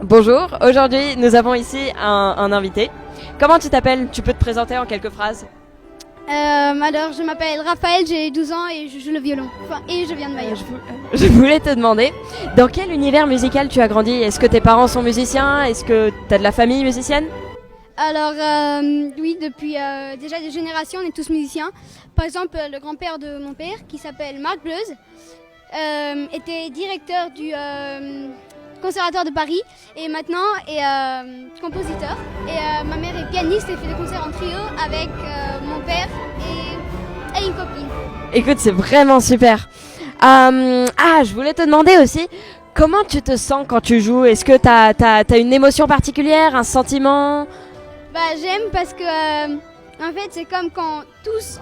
Bonjour, aujourd'hui nous avons ici un invité. Comment tu t'appelles? Tu peux te présenter en quelques phrases? Alors, je m'appelle Raphaël, j'ai 12 ans et je joue le violon. Enfin, et je viens de Mayotte. Je voulais te demander, dans quel univers musical tu as grandi? Est-ce que tes parents sont musiciens? Est-ce que tu as de la famille musicienne? Alors, oui, depuis déjà des générations, on est tous musiciens. Par exemple, le grand-père de mon père, qui s'appelle Marc Bleuze, était directeur du Conservatoire de Paris et maintenant est compositeur. Et ma mère est pianiste et fait des concerts en trio avec mon père et une copine. Écoute, c'est vraiment super. Je voulais te demander aussi, comment tu te sens quand tu joues? Est-ce que t'as une émotion particulière, un sentiment? Bah, j'aime parce que en fait c'est comme quand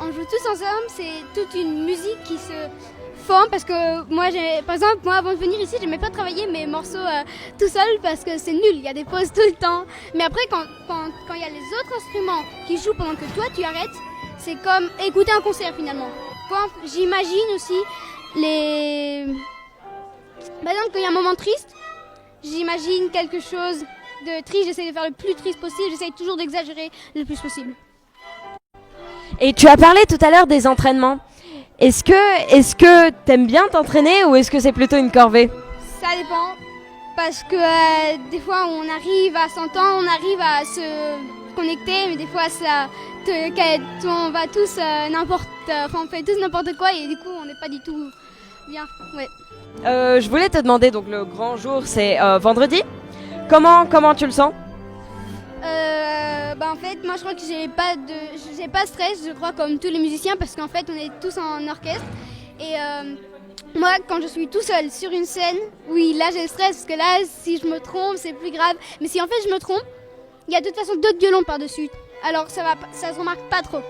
on joue tous ensemble, c'est toute une musique qui se forme parce que par exemple moi avant de venir ici j'aimais pas travailler mes morceaux tout seul parce que c'est nul, il y a des pauses tout le temps. Mais après quand il y a les autres instruments qui jouent pendant que toi tu arrêtes, c'est comme écouter un concert finalement. Quand j'imagine aussi par exemple quand il y a un moment triste, j'imagine quelque chose de triste, j'essaie de faire le plus triste possible, j'essaie toujours d'exagérer le plus possible. Et tu as parlé tout à l'heure des entraînements. Est-ce que t'aimes bien t'entraîner ou est-ce que c'est plutôt une corvée? Ça dépend, parce que des fois on arrive à s'entendre, on arrive à se connecter, mais des fois on va tous on fait tous n'importe quoi et du coup on n'est pas du tout bien. Ouais. Je voulais te demander, donc le grand jour c'est vendredi. Comment tu le sens? En fait, moi je crois que j'ai pas de stress, je crois comme tous les musiciens parce qu'en fait on est tous en orchestre et moi quand je suis tout seul sur une scène, oui là j'ai le stress parce que là si je me trompe c'est plus grave, mais si en fait je me trompe, il y a de toute façon d'autres violons par-dessus, alors ça se remarque pas trop.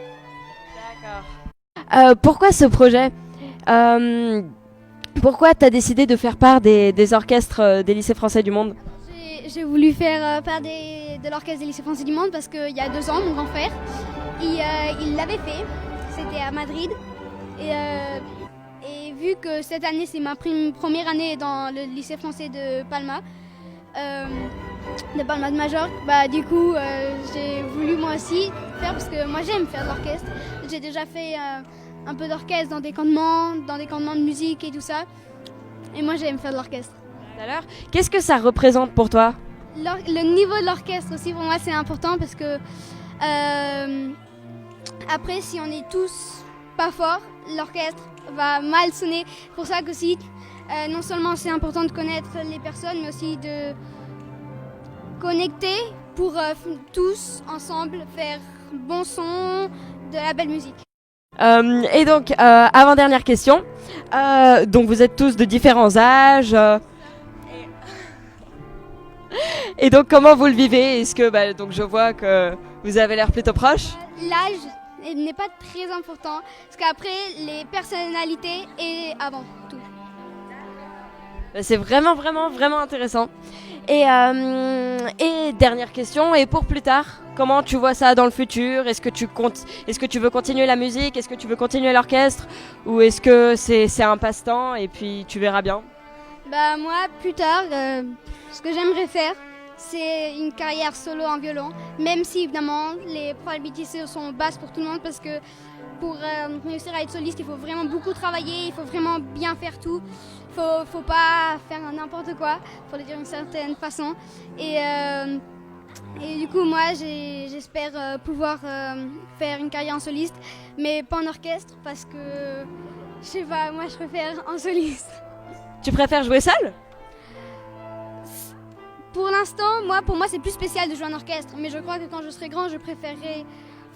D'accord. Pourquoi ce projet? Pourquoi t'as décidé de faire part des orchestres des lycées français du monde? J'ai voulu faire part de l'orchestre des lycées français du monde parce qu'il y a 2 ans, mon grand frère, il l'avait fait, c'était à Madrid. Et vu que cette année, c'est ma première année dans le lycée français de Palma de Majorque, du coup, j'ai voulu moi aussi faire parce que moi j'aime faire de l'orchestre. J'ai déjà fait un peu d'orchestre dans des campements de musique et tout ça. Et moi j'aime faire de l'orchestre. Alors, qu'est-ce que ça représente pour toi? Le niveau de l'orchestre aussi pour moi c'est important parce que après si on est tous pas forts, l'orchestre va mal sonner. Pour ça qu'aussi non seulement c'est important de connaître les personnes mais aussi de connecter pour tous ensemble faire bon son, de la belle musique. Et donc, avant-dernière question. Donc vous êtes tous de différents âges. Et donc comment vous le vivez? Est-ce que donc je vois que vous avez l'air plutôt proche. L'âge n'est pas très important parce qu'après les personnalités et avant tout. C'est vraiment intéressant. Et dernière question, et pour plus tard, comment tu vois ça dans le futur? Est-ce que tu veux continuer la musique? Est-ce que tu veux continuer l'orchestre? Ou est-ce que c'est un passe-temps et puis tu verras bien? Moi, plus tard, ce que j'aimerais faire, c'est une carrière solo en violon, même si évidemment les probabilités sont basses pour tout le monde parce que pour réussir à être soliste, il faut vraiment beaucoup travailler, il faut vraiment bien faire tout. Faut pas faire n'importe quoi, faut le dire d'une certaine façon. Et du coup, moi, j'espère pouvoir faire une carrière en soliste, mais pas en orchestre parce que, je sais pas, moi, je préfère en soliste. Tu préfères jouer seul? Pour l'instant, pour moi, c'est plus spécial de jouer en orchestre, mais je crois que quand je serai grand, je préférerais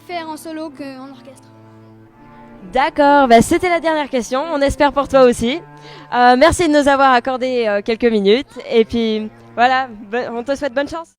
faire en solo qu'en orchestre. D'accord, c'était la dernière question, on espère pour toi aussi. Merci de nous avoir accordé quelques minutes et puis voilà, on te souhaite bonne chance.